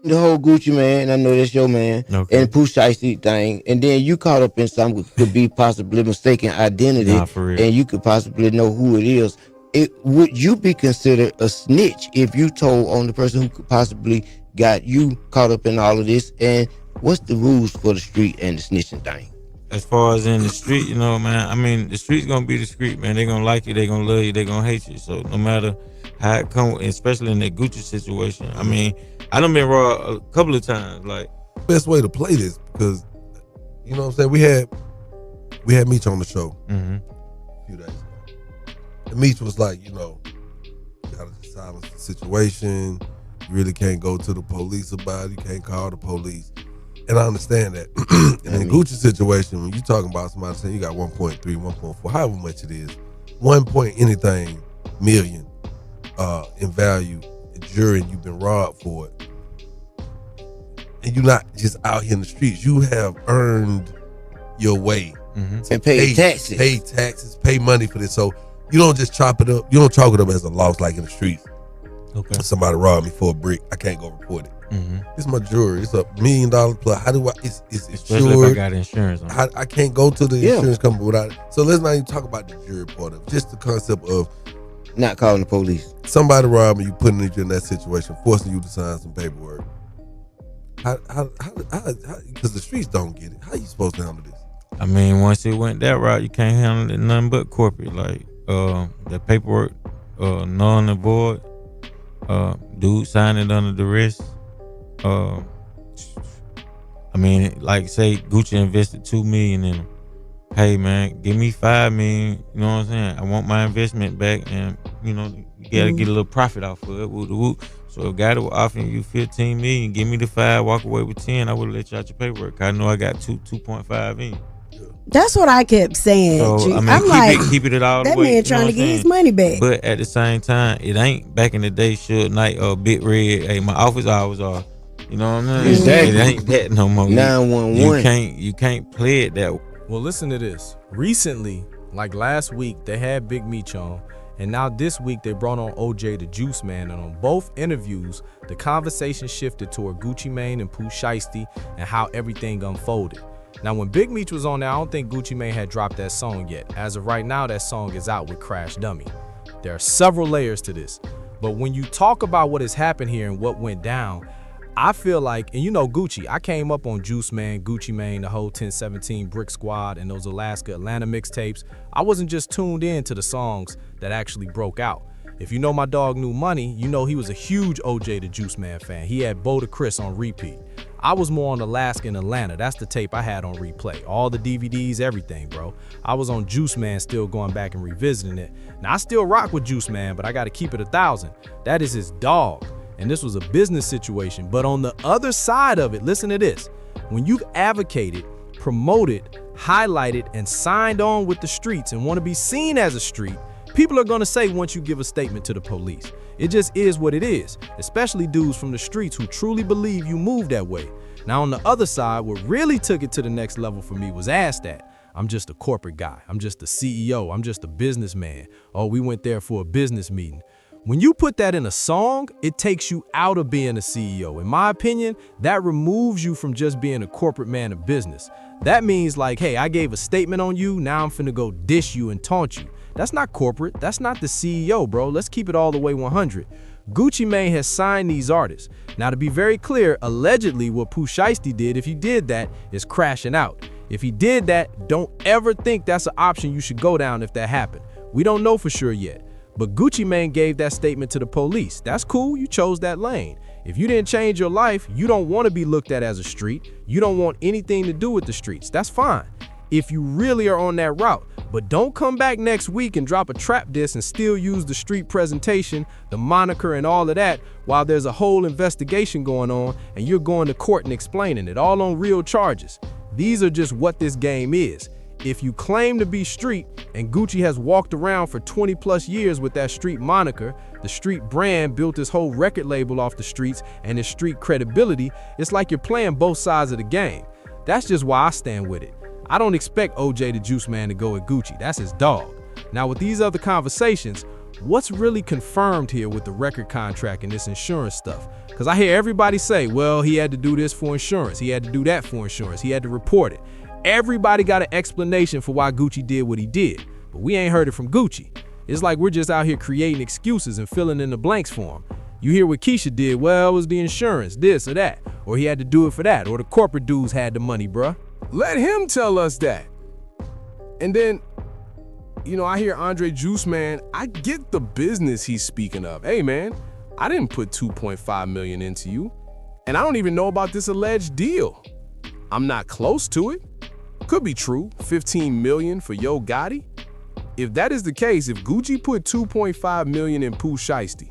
the whole Gucci man, I know that's your man, Okay. and Pooh Shiesty thing, and then you caught up in something could be possibly mistaken Nah, identity, for real. and you could possibly know who it is. Would you be considered a snitch if you told on the person who could possibly got you caught up in all of this? And what's the rules for the street and the snitching thing? As far as in the street, man, I mean, the street's gonna be the street, man. They gonna like you, they gonna love you, they gonna hate you. So no matter how it come, especially in that Gucci situation, I mean, I done been raw a couple of times. Like, Best way to play this because you know what I'm saying. We had Meech on the show a few days ago, and Meech was like, you gotta silence the situation. You really can't go to the police about it. You can't call the police. And I understand that. And in the Gucci situation, when you talking about somebody saying you got 1.3, 1.4, however much it is, 1 point anything million in value, jury, and you've been robbed for it. And you're not just out here in the streets. You have earned your way. And pay taxes. Pay taxes, pay money for this. So you don't just chop it up. You don't chalk it up as a loss like in the streets. okay, Somebody robbed me for a brick. I can't go report it. It's my jewelry. It's $1 million plus. How do I? It's especially if I insured. got insurance on it. I can't go to the insurance company without it. So let's not even talk about the jury part of it. Just the concept of Not calling the police. somebody robbing you, putting you in that situation, forcing you to sign some paperwork. How? Because the streets don't get it. How you supposed to handle this? I mean, once it went that route, you can't handle it nothing but corporate. Like, the paperwork, null and void. Dude signed it under duress. I mean, like say Gucci invested $2 million in him. Hey man, give me $5 million. You know what I'm saying? I want my investment back, and you gotta get a little profit off of it. Woo, woo. So if guy that was offering you 15 million, give me the 5, walk away with 10. I would let you out your paperwork. I know I got 2.5 in. That's what I kept saying. So I mean, I'm keep it all the that way. man you know trying what to I'm get his saying? money back. But at the same time, it ain't back in the day. Suge Knight or Big Red. Hey, my office hours are. You know what I mean? Exactly. It ain't that no more. 911. You can't play it that way. Well, listen to this. Recently, like last week, they had Big Meech on, and now this week they brought on OJ the Juiceman, and on both interviews, the conversation shifted toward Gucci Mane and Pooh Shiesty and how everything unfolded. Now, when Big Meech was on there, I don't think Gucci Mane had dropped that song yet. As of right now, that song is out with Crash Dummy. There are several layers to this, but when you talk about what has happened here and what went down, I feel like, and Gucci, I came up on Juiceman, Gucci Mane, the whole 1017 Brick Squad, and those Alaska Atlanta mixtapes. I wasn't just tuned in to the songs that actually broke out. If you know my dog New Money, you know he was a huge OJ the Juiceman fan. He had Bo the Chris on repeat. I was more on Alaska and Atlanta. That's the tape I had on replay. All the DVDs, everything, bro. I was on Juiceman, still going back and revisiting it. Now, I still rock with Juiceman, but I got to keep it 1,000. That is his dog. And this was a business situation. But on the other side of it, listen to this. When you've advocated, promoted, highlighted, and signed on with the streets and want to be seen as a street, people are going to say once you give a statement to the police. It just is what it is, especially dudes from the streets who truly believe you move that way. Now, on the other side, what really took it to the next level for me was asked that. I'm just a corporate guy. I'm just a CEO. I'm just a businessman. Oh, we went there for a business meeting. When you put that in a song, it takes you out of being a CEO. In my opinion, that removes you from just being a corporate man of business. That means like, hey, I gave a statement on you, now I'm finna go dish you and taunt you. That's not corporate, that's not the CEO, bro. Let's keep it all the way 100. Gucci Mane has signed these artists. Now to be very clear, allegedly what Pooh Shiesty did, if he did that, is crashing out. If he did that, don't ever think that's an option you should go down if that happened. We don't know for sure yet. But Gucci Mane gave that statement to the police. That's cool, you chose that lane. If you didn't change your life, you don't want to be looked at as a street. You don't want anything to do with the streets. That's fine, if you really are on that route. But don't come back next week and drop a trap diss and still use the street presentation, the moniker and all of that while there's a whole investigation going on and you're going to court and explaining it, all on real charges. These are just what this game is. If you claim to be street, and Gucci has walked around for 20 plus years with that street moniker, the street brand built his whole record label off the streets and his street credibility, it's like you're playing both sides of the game. That's just why I stand with it. I don't expect OJ the Juiceman to go with Gucci. That's his dog. Now with these other conversations, what's really confirmed here with the record contract and this insurance stuff? Because I hear everybody say, well, he had to do this for insurance. He had to do that for insurance. He had to report it. Everybody got an explanation for why Gucci did what he did, but we ain't heard it from Gucci. It's like we're just out here creating excuses and filling in the blanks for him. You hear what Keisha did, well, it was the insurance, this or that, or he had to do it for that, or the corporate dudes had the money, bruh. Let him tell us that. And then, I hear Andre Juiceman, I get the business he's speaking of. Hey, man, I didn't put $2.5 million into you, and I don't even know about this alleged deal. I'm not close to it. Could be true, $15 million for Yo Gotti. If that is the case, if Gucci put $2.5 million in Pooh Shiesty,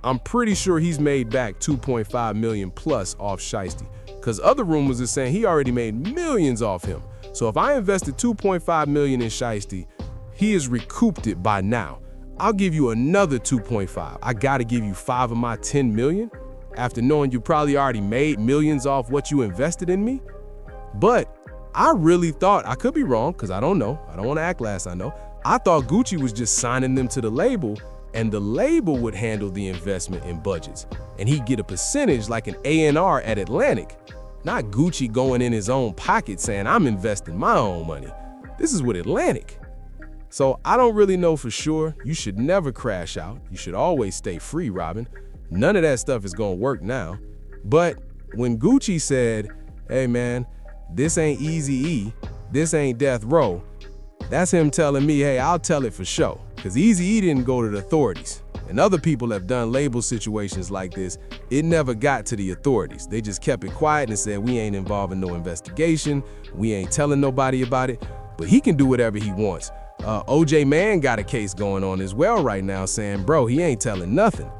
I'm pretty sure he's made back $2.5 million plus off Shiesty, because other rumors are saying he already made millions off him. So if I invested $2.5 million in Shiesty, he has recouped it by now. I'll give you another 2.5. I gotta give you 5 of my 10 million after knowing you probably already made millions off what you invested in me. But I really thought, I could be wrong, because I don't know. I don't want to act last I know. I thought Gucci was just signing them to the label, and the label would handle the investment and budgets, and he'd get a percentage like an A&R at Atlantic. Not Gucci going in his own pocket saying, I'm investing my own money. This is with Atlantic. So I don't really know for sure. You should never crash out. You should always stay free, Robin. None of that stuff is gonna work now. But when Gucci said, hey man, this ain't Eazy-E, this ain't Death Row, that's him telling me, hey, I'll tell it for sure. Because Eazy-E didn't go to the authorities. And other people have done label situations like this. It never got to the authorities. They just kept it quiet and said, we ain't involved in no investigation. We ain't telling nobody about it. But he can do whatever he wants. OJ Man got a case going on as well right now saying, bro, he ain't telling nothing.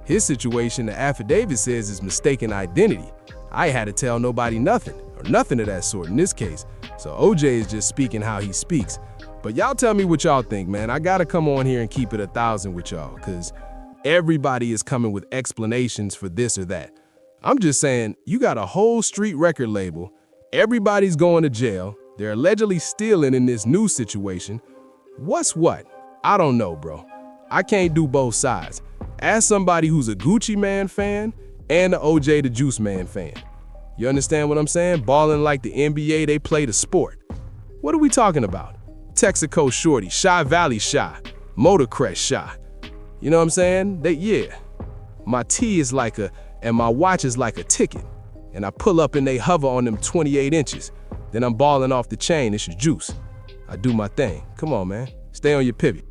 His situation, the affidavit says, is mistaken identity. I had to tell nobody nothing, or nothing of that sort in this case. So OJ is just speaking how he speaks. But y'all tell me what y'all think, man. I gotta come on here and keep it 1,000 with y'all, because everybody is coming with explanations for this or that. I'm just saying, you got a whole street record label, everybody's going to jail, they're allegedly stealing in this new situation. What's what? I don't know, bro. I can't do both sides. Ask somebody who's a Gucci Man fan and the OJ the Juiceman fan. You understand what I'm saying? Balling like the NBA, they play the sport. What are we talking about? Texaco Shorty, Shy Valley Shy, Motorcrest Shy. You know what I'm saying? Yeah. My T is like and my watch is like a ticket. And I pull up and they hover on them 28 inches. Then I'm balling off the chain, it's your juice. I do my thing. Come on, man. Stay on your pivot.